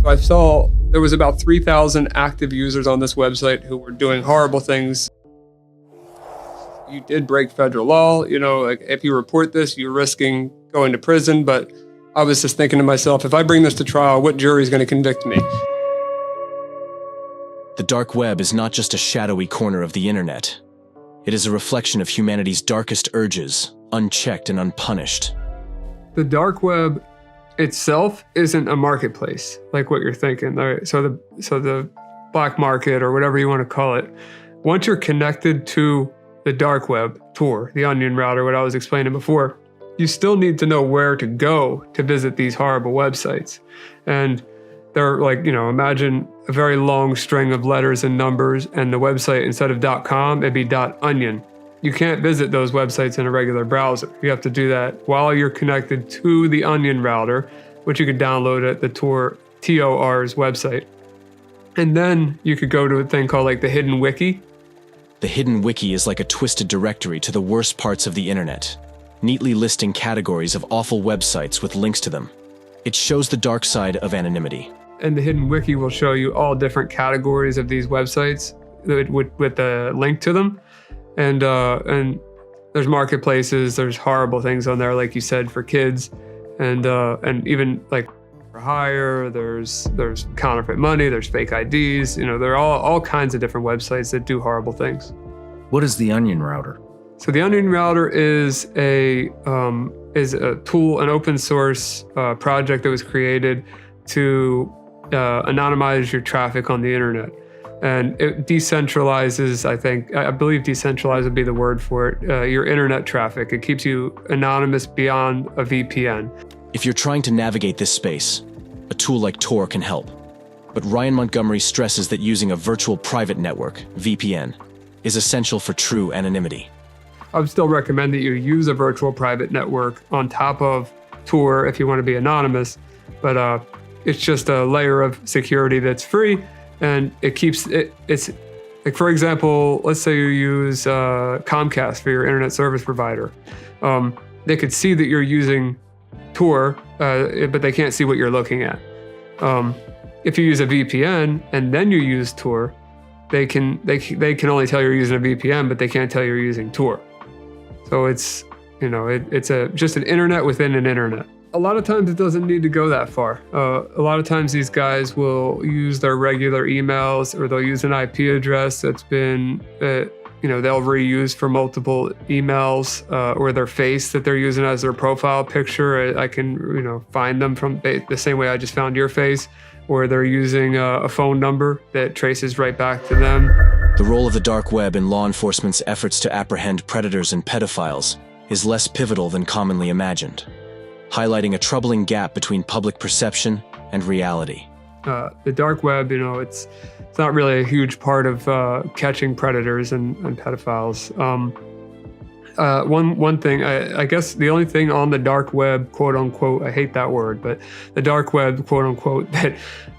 So I saw there was about 3,000 active users on this website who were doing horrible things. You did break federal law, like if you report this, you're risking going to prison. But I was just thinking to myself, if I bring this to trial, what jury is going to convict me? The dark web is not just a shadowy corner of the internet. It is a reflection of humanity's darkest urges, unchecked and unpunished. The dark web itself isn't a marketplace like what you're thinking. So the black market or whatever you want to call it, once you're connected to the dark web, Tor, the onion router, what I was explaining before, you still need to know where to go to visit these horrible websites. And they're like, imagine a very long string of letters and numbers, and the website, instead of .com, it'd be .onion. You can't visit those websites in a regular browser. You have to do that while you're connected to the onion router, which you could download at the TOR's website. And then you could go to a thing called like the Hidden Wiki. The Hidden Wiki is like a twisted directory to the worst parts of the internet, neatly listing categories of awful websites with links to them. It shows the dark side of anonymity. And the Hidden Wiki will show you all different categories of these websites with a link to them. And there's marketplaces, there's horrible things on there, like you said, for kids, and even like for hire. There's counterfeit money, there's fake IDs. There are all kinds of different websites that do horrible things. What is the onion router? So the onion router is a tool, an open source project that was created to anonymize your traffic on the internet. And it decentralizes, I believe decentralized would be the word for it, your internet traffic. It keeps you anonymous beyond a VPN. If you're trying to navigate this space, a tool like Tor can help. But Ryan Montgomery stresses that using a virtual private network, VPN, is essential for true anonymity. I would still recommend that you use a virtual private network on top of Tor if you want to be anonymous, but it's just a layer of security that's free, and it keeps it's like, for example, let's say you use Comcast for your internet service provider. They could see that you're using Tor, but they can't see what you're looking at. If you use a VPN and then you use Tor, they can only tell you're using a VPN, but they can't tell you're using Tor. So it's just an internet within an internet. A lot of times it doesn't need to go that far. A lot of times these guys will use their regular emails, or they'll use an IP address that's been, they'll reuse for multiple emails, or their face that they're using as their profile picture. I can, find them from the same way I just found your face, or they're using a phone number that traces right back to them. The role of the dark web in law enforcement's efforts to apprehend predators and pedophiles is less pivotal than commonly imagined, highlighting a troubling gap between public perception and reality. The dark web, it's not really a huge part of catching predators and pedophiles. One thing, I guess the only thing on the dark web, quote unquote, I hate that word, but the dark web, quote unquote, that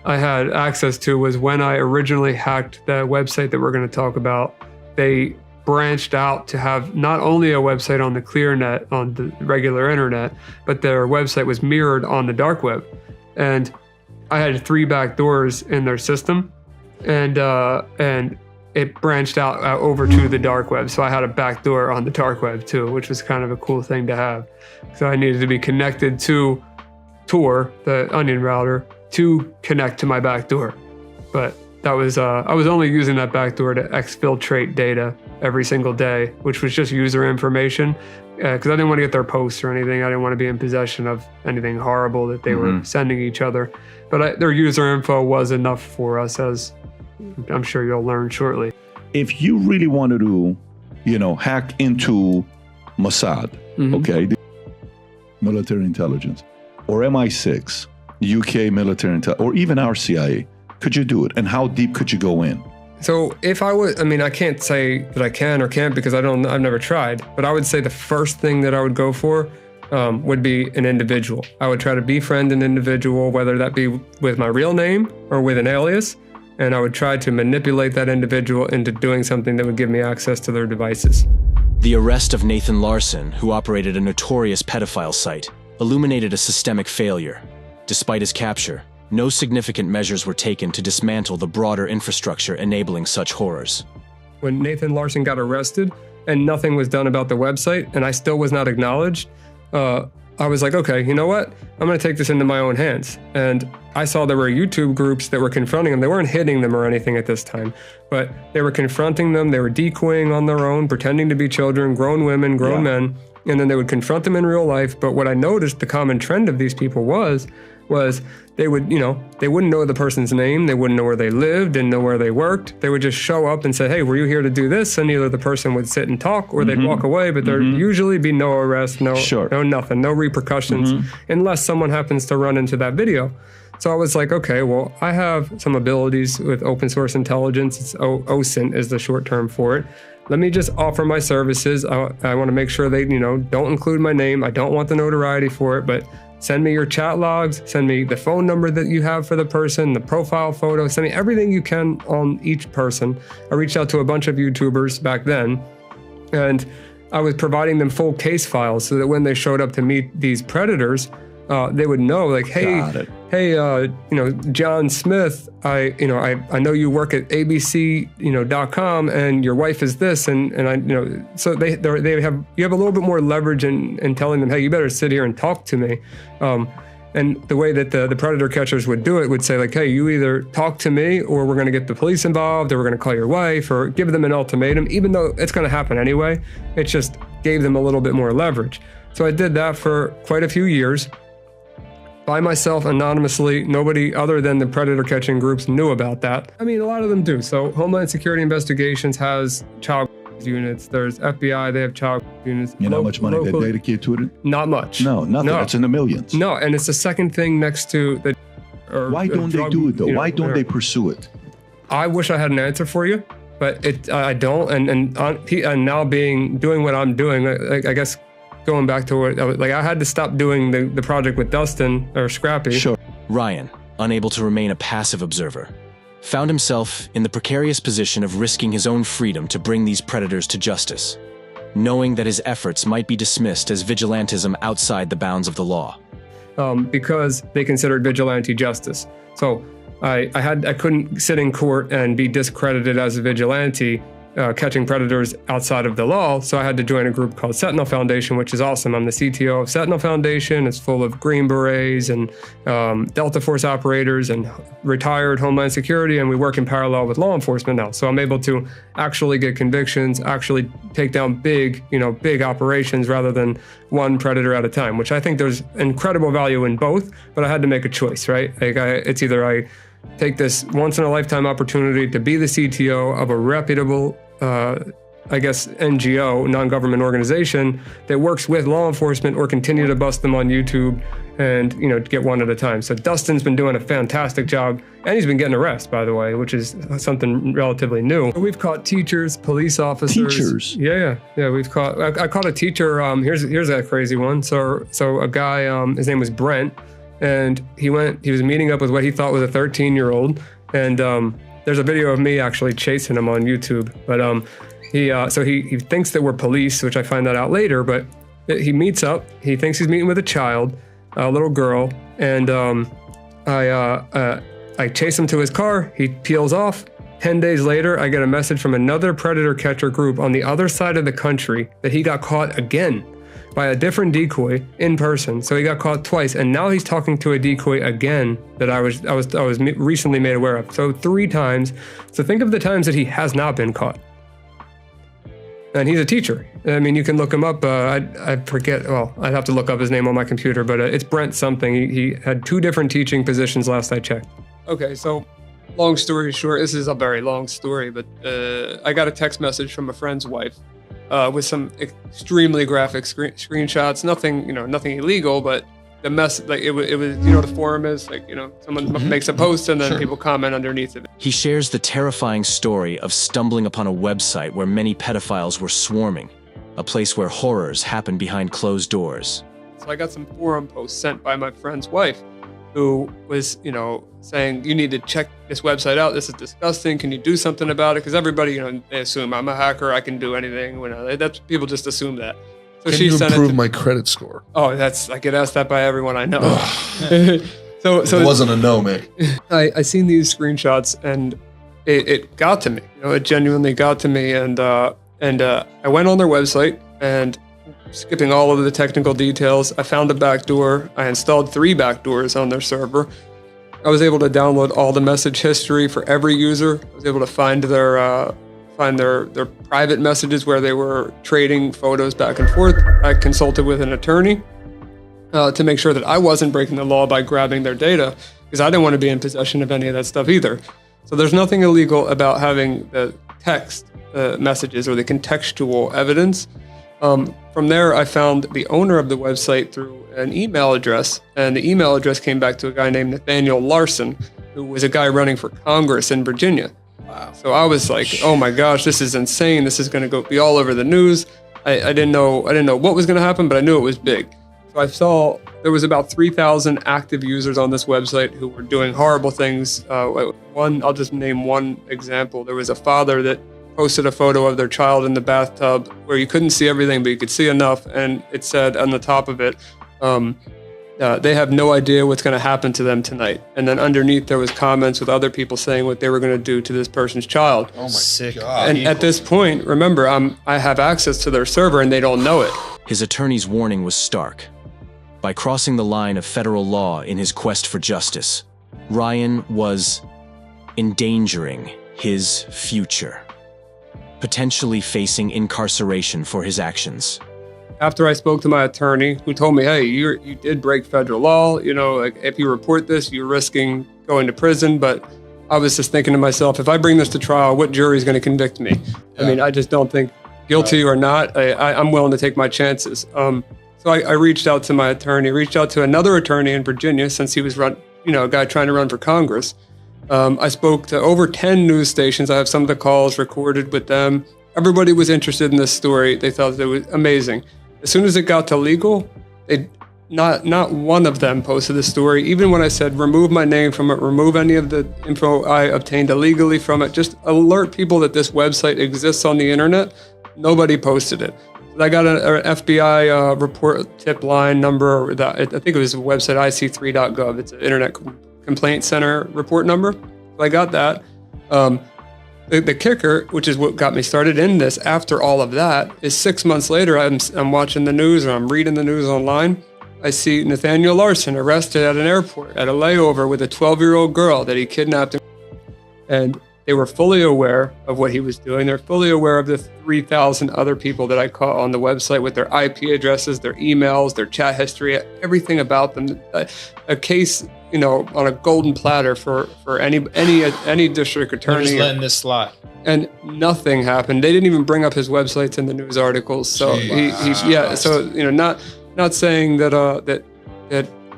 I had access to was when I originally hacked the website that we're going to talk about. They branched out to have not only a website on the ClearNet, on the regular internet, but their website was mirrored on the dark web. And I had 3 backdoors in their system, and it branched out over to the dark web. So I had a backdoor on the dark web too, which was kind of a cool thing to have. So I needed to be connected to Tor, the onion router, to connect to my backdoor. But that was I was only using that backdoor to exfiltrate data every single day, which was just user information, because I didn't want to get their posts or anything. I didn't want to be in possession of anything horrible that they were sending each other. But their user info was enough for us, as I'm sure you'll learn shortly. If you really wanted to, hack into Mossad, okay, military intelligence, or MI6, UK military intelligence, or even our CIA, could you do it? And how deep could you go in? So if I was, I can't say that I can or can't because I've never tried, but I would say the first thing that I would go for would be an individual. I would try to befriend an individual, whether that be with my real name or with an alias, and I would try to manipulate that individual into doing something that would give me access to their devices. The arrest of Nathan Larson, who operated a notorious pedophile site, illuminated a systemic failure. Despite his capture, no significant measures were taken to dismantle the broader infrastructure enabling such horrors. When Nathan Larson got arrested and nothing was done about the website and I still was not acknowledged, I was like, okay, you know what? I'm going to take this into my own hands. And I saw there were YouTube groups that were confronting them. They weren't hitting them or anything at this time, but they were confronting them. They were decoying on their own, pretending to be children, grown women, grown men, and then they would confront them in real life. But what I noticed the common trend of these people was they would, they wouldn't know the person's name. They wouldn't know where they lived, didn't know where they worked. They would just show up and say, hey, were you here to do this? And either the person would sit and talk or they'd walk away, but there'd usually be no arrest, no nothing, no repercussions, unless someone happens to run into that video. So I was like, okay, well, I have some abilities with open source intelligence. It's OSINT is the short term for it. Let me just offer my services. I want to make sure they, don't include my name. I don't want the notoriety for it, but send me your chat logs, send me the phone number that you have for the person, the profile photo, send me everything you can on each person. I reached out to a bunch of YouTubers back then, and I was providing them full case files so that when they showed up to meet these predators, they would know, like, hey, John Smith, I know you work at ABC, .com, and your wife is this, and I, so you have a little bit more leverage in telling them, hey, you better sit here and talk to me. And the way that the predator catchers would do it would say, like, hey, you either talk to me or we're going to get the police involved or we're going to call your wife, or give them an ultimatum, even though it's going to happen anyway. It just gave them a little bit more leverage. So I did that for quite a few years. By myself, anonymously. Nobody other than the predator catching groups knew about that. I mean, a lot of them do. So Homeland Security Investigations has child units. There's FBI, they have child units. You know how much money they dedicate to it? Not much. No, nothing. No. It's in the millions. No, and it's the second thing next to the... Why don't they do it, though? Why don't they pursue it? I wish I had an answer for you, but I don't. And now doing what I'm doing, I guess... Going back to what, I had to stop doing the project with Dustin, or Scrappy. Sure. Ryan, unable to remain a passive observer, found himself in the precarious position of risking his own freedom to bring these predators to justice, knowing that his efforts might be dismissed as vigilantism outside the bounds of the law. Because they considered vigilante justice. So I couldn't sit in court and be discredited as a vigilante, catching predators outside of the law, so I had to join a group called Sentinel Foundation, which is awesome. I'm the CTO of Sentinel Foundation. It's full of Green Berets and Delta Force operators and retired Homeland Security, and we work in parallel with law enforcement now. So I'm able to actually get convictions, actually take down big operations rather than one predator at a time, which I think there's incredible value in both, but I had to make a choice, right? It's either I take this once-in-a-lifetime opportunity to be the CTO of a reputable, NGO, non-government organization that works with law enforcement, or continue to bust them on YouTube and, get one at a time. So Dustin's been doing a fantastic job, and he's been getting arrested, by the way, which is something relatively new. We've caught teachers, police officers. Teachers? Yeah. We've caught, I caught a teacher, here's a crazy one. So a guy, his name was Brent, and he was meeting up with what he thought was a 13-year-old, and there's a video of me actually chasing him on YouTube. But he thinks that we're police, which I find that out later. But he meets up. He thinks he's meeting with a child, a little girl, and I chase him to his car. He peels off. 10 days later, I get a message from another predator catcher group on the other side of the country that he got caught again by a different decoy in person. So he got caught twice, and now he's talking to a decoy again that I was recently made aware of. So 3 times. So think of the times that he has not been caught. And he's a teacher. I mean, you can look him up. I forget. Well, I'd have to look up his name on my computer, but it's Brent something. He had 2 different teaching positions last I checked. Okay, so long story short, this is a very long story, but I got a text message from a friend's wife. With some extremely graphic screenshots, nothing illegal, but the mess, it was, the forum is someone makes a post and then people comment underneath it. He shares the terrifying story of stumbling upon a website where many pedophiles were swarming, a place where horrors happen behind closed doors. So I got some forum posts sent by my friend's wife, who was, saying, you need to check this website out. This is disgusting. Can you do something about it? Because everybody, they assume I'm a hacker. I can do anything. That's people just assume that. So can you improve my credit score? Oh, I get asked that by everyone I know. So It wasn't a no, man. I seen these screenshots and it got to me. It genuinely got to me, and I went on their website and, skipping all of the technical details, I found a backdoor. I installed 3 backdoors on their server. I was able to download all the message history for every user. I was able to find their private messages where they were trading photos back and forth. I consulted with an attorney to make sure that I wasn't breaking the law by grabbing their data, because I didn't want to be in possession of any of that stuff either. So there's nothing illegal about having the text messages or the contextual evidence. From there, I found the owner of the website through an email address, and the email address came back to a guy named Nathaniel Larson, who was a guy running for Congress in Virginia. Wow. So I was like, oh my gosh, this is insane. This is going to be all over the news. I didn't know what was going to happen, but I knew it was big. So I saw there was about 3,000 active users on this website who were doing horrible things. I'll just name one example. There was a father that posted a photo of their child in the bathtub where you couldn't see everything, but you could see enough. And it said on the top of it, they have no idea what's going to happen to them tonight. And then underneath there was comments with other people saying what they were going to do to this person's child. Oh my God. And at this point, remember, I have access to their server and they don't know it. His attorney's warning was stark. By crossing the line of federal law in his quest for justice, Ryan was endangering his future, potentially facing incarceration for his actions. After I spoke to my attorney, who told me, hey, you did break federal law, like if you report this, you're risking going to prison. But I was just thinking to myself, if I bring this to trial, what jury is going to convict me? Yeah. I mean, I just don't think, guilty or not, I'm willing to take my chances. So I reached out to my attorney, reached out to another attorney in Virginia, since he was a guy trying to run for Congress. I spoke to over 10 news stations. I have some of the calls recorded with them. Everybody was interested in this story. They thought it was amazing. As soon as it got to legal, not one of them posted the story. Even when I said, remove my name from it, remove any of the info I obtained illegally from it, just alert people that this website exists on the internet, nobody posted it. I got an FBI report tip line number. I think it was a website, ic3.gov. It's an Internet Complaint Center report number. So I got that. The kicker, which is what got me started in this after all of that, is 6 months later, I'm watching the news or I'm reading the news online. I see Nathaniel Larson arrested at an airport at a layover with a 12-year-old girl that he kidnapped. And they were fully aware of what he was doing. They're fully aware of the 3,000 other people that I caught on the website with their IP addresses, their emails, their chat history, everything about them. A case, on a golden platter for any district attorney. They're just letting this slide. And nothing happened. They didn't even bring up his websites in the news articles. So not saying that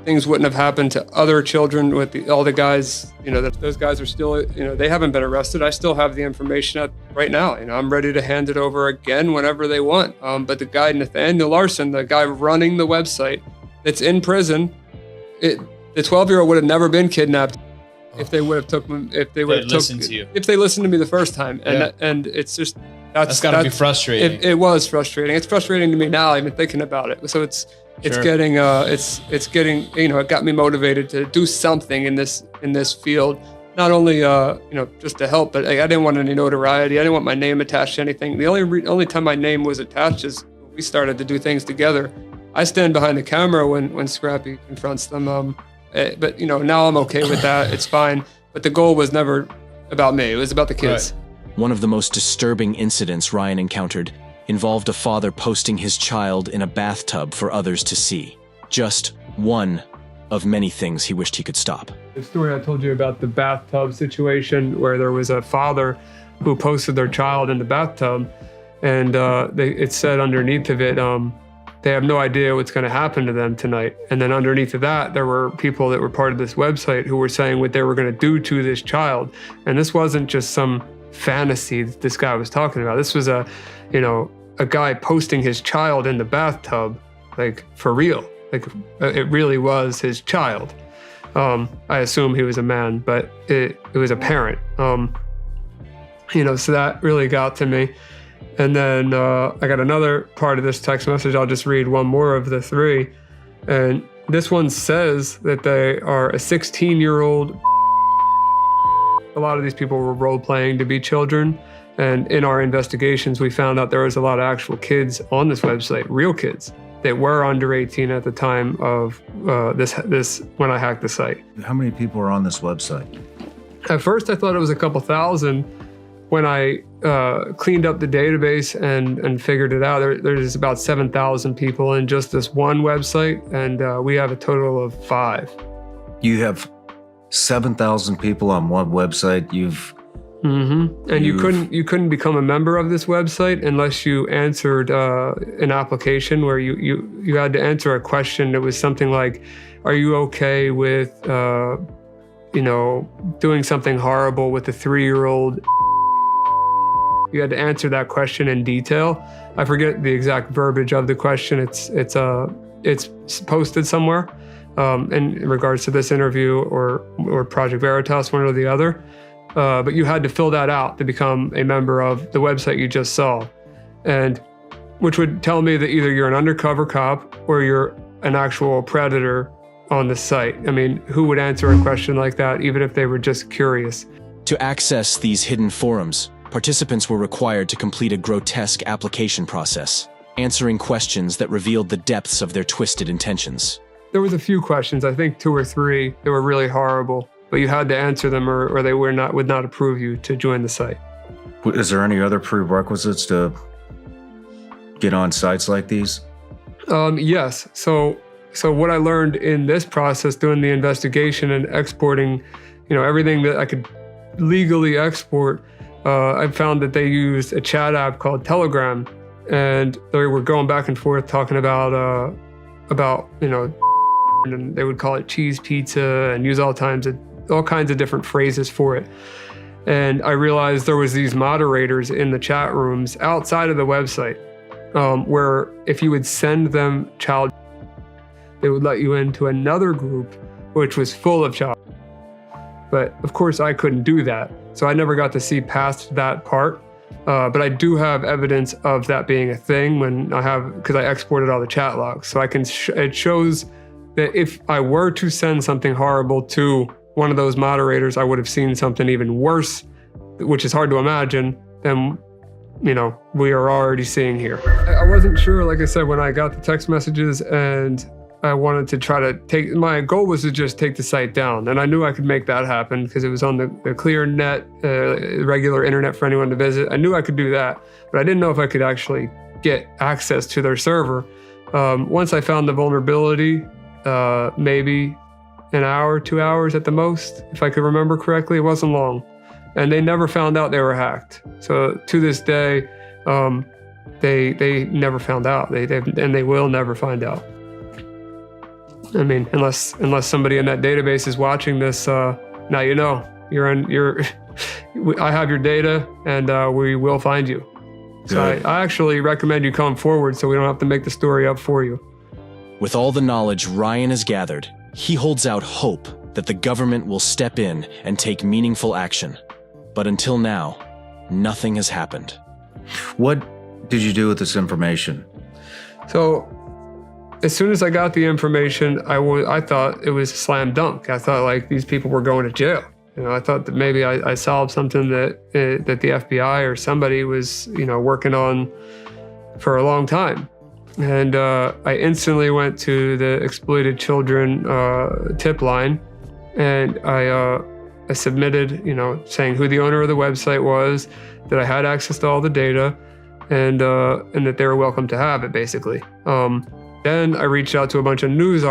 things wouldn't have happened to other children with all the guys, that those guys are still, they haven't been arrested. I still have the information right now. I'm ready to hand it over again whenever they want. But the guy, Nathaniel Larson, the guy running the website that's in prison, the 12-year-old would have never been kidnapped if they would have if they listened to me the first time. And it's just, that's gotta be frustrating. It was frustrating. It's frustrating to me now, even thinking about it. So it's getting, it got me motivated to do something in this field. Not only, just to help, but I didn't want any notoriety. I didn't want my name attached to anything. The only time my name was attached is when we started to do things together. I stand behind the camera when Scrappy confronts them. But now I'm okay with that. It's fine. But the goal was never about me. It was about the kids. Right. One of the most disturbing incidents Ryan encountered involved a father posting his child in a bathtub for others to see. Just one of many things he wished he could stop. The story I told you about the bathtub situation, where there was a father who posted their child in the bathtub, and it said underneath of it, they have no idea what's going to happen to them tonight. And then underneath of that, there were people that were part of this website who were saying what they were going to do to this child. And this wasn't just some fantasy that this guy was talking about. This was a guy posting his child in the bathtub, like for real. Like it really was his child. I assume he was a man, but it was a parent. So that really got to me. And then I got another part of this text message. I'll just read one more of the three. And This one says that they are a 16-year-old. A lot of these people were role-playing to be children. And in our investigations, we found out there was a lot of actual kids on this website, real kids, that were under 18 at the time of this when I hacked the site. How many people are on this website? At first, I thought it was a couple thousand. When I cleaned up the database and figured it out, there's about 7,000 people in just this one website, and we have a total of 5. You have 7,000 people on one website. And you couldn't become a member of this website unless you answered an application where you had to answer a question that was something like, "Are you okay with doing something horrible with a 3-year-old?" You had to answer that question in detail. I forget the exact verbiage of the question. It's posted somewhere in regards to this interview or Project Veritas, one or the other. But you had to fill that out to become a member of the website you just saw, and which would tell me that either you're an undercover cop or you're an actual predator on the site. I mean, who would answer a question like that, even if they were just curious? To access these hidden forums, participants were required to complete a grotesque application process, answering questions that revealed the depths of their twisted intentions. There was a few questions, I think 2 or 3, that were really horrible, but you had to answer them or they would not approve you to join the site. Is there any other prerequisites to get on sites like these? Yes. So what I learned in this process, doing the investigation and exporting, everything that I could legally export, I found that they used a chat app called Telegram, and they were going back and forth talking about and they would call it cheese pizza and use all kinds of different phrases for it. And I realized there was these moderators in the chat rooms outside of the website, where if you would send them child, they would let you into another group which was full of child. But of course I couldn't do that, so I never got to see past that part. But I do have evidence of that being a thing because I exported all the chat logs, so I can. It shows that if I were to send something horrible to one of those moderators, I would have seen something even worse, which is hard to imagine, than we are already seeing here. I wasn't sure, like I said, when I got the text messages, and I wanted to try to my goal was to just take the site down, and I knew I could make that happen because it was on the clear net, regular internet for anyone to visit. I knew I could do that, but I didn't know if I could actually get access to their server. Once I found the vulnerability, maybe an hour, 2 hours at the most, if I could remember correctly. It wasn't long. And they never found out they were hacked. So to this day, they never found out. They will never find out. I mean, unless somebody in that database is watching this, now you know. I have your data, and we will find you. So I actually recommend you come forward so we don't have to make the story up for you. With all the knowledge Ryan has gathered, he holds out hope that the government will step in and take meaningful action. But until now, nothing has happened. What did you do with this information? So, as soon as I got the information, I thought it was a slam dunk. I thought like these people were going to jail. I thought that maybe I solved something that the FBI or somebody was working on for a long time. And I instantly went to the exploited children tip line, and I submitted, saying who the owner of the website was, that I had access to all the data, and that they were welcome to have it, basically. Then I reached out to a bunch of news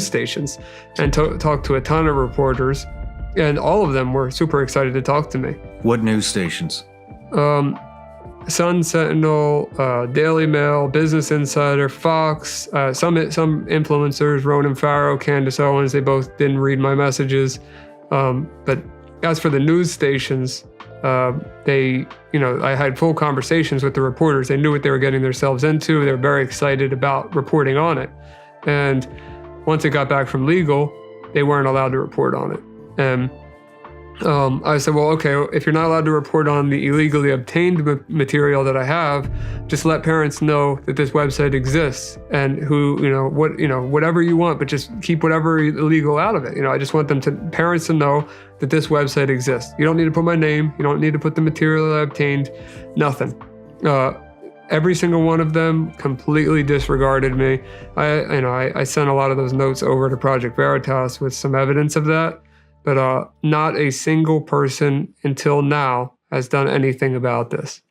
stations, and talked to a ton of reporters, and all of them were super excited to talk to me. What news stations? Sun Sentinel, Daily Mail, Business Insider, Fox, some influencers, Ronan Farrow, Candace Owens, they both didn't read my messages. But as for the news stations, I had full conversations with the reporters. They knew what they were getting themselves into. They were very excited about reporting on it. And once it got back from legal, they weren't allowed to report on it. And I said, well, okay, if you're not allowed to report on the illegally obtained material that I have, just let parents know that this website exists and whatever you want, but just keep whatever illegal out of it. I just want parents to know that this website exists. You don't need to put my name. You don't need to put the material that I obtained, nothing. Every single one of them completely disregarded me. I sent a lot of those notes over to Project Veritas with some evidence of that. But not a single person until now has done anything about this.